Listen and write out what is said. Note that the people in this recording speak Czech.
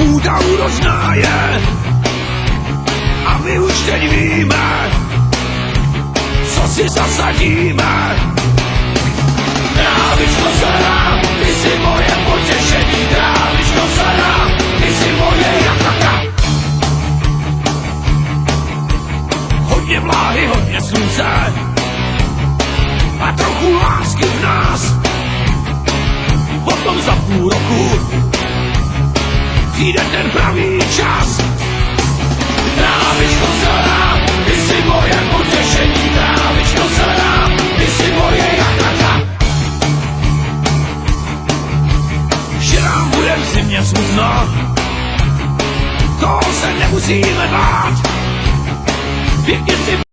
půda úrodná je a my už teď víme, co si zasadíme. Trávičko zelená, ty jsi moje potěšení, trávičko zelená, ty jsi moje jablaka. Hodně vláhy, hodně slunce a trochu lásky v nás. Potom za půl roku přijde ten pravý čas. Trávičko zelená, ty jsi moje potěšení, trávičko zelená, ty jsi moje jablaka. Že nám bude v zimě smutno, toho se nemusíme bát. Pěkně si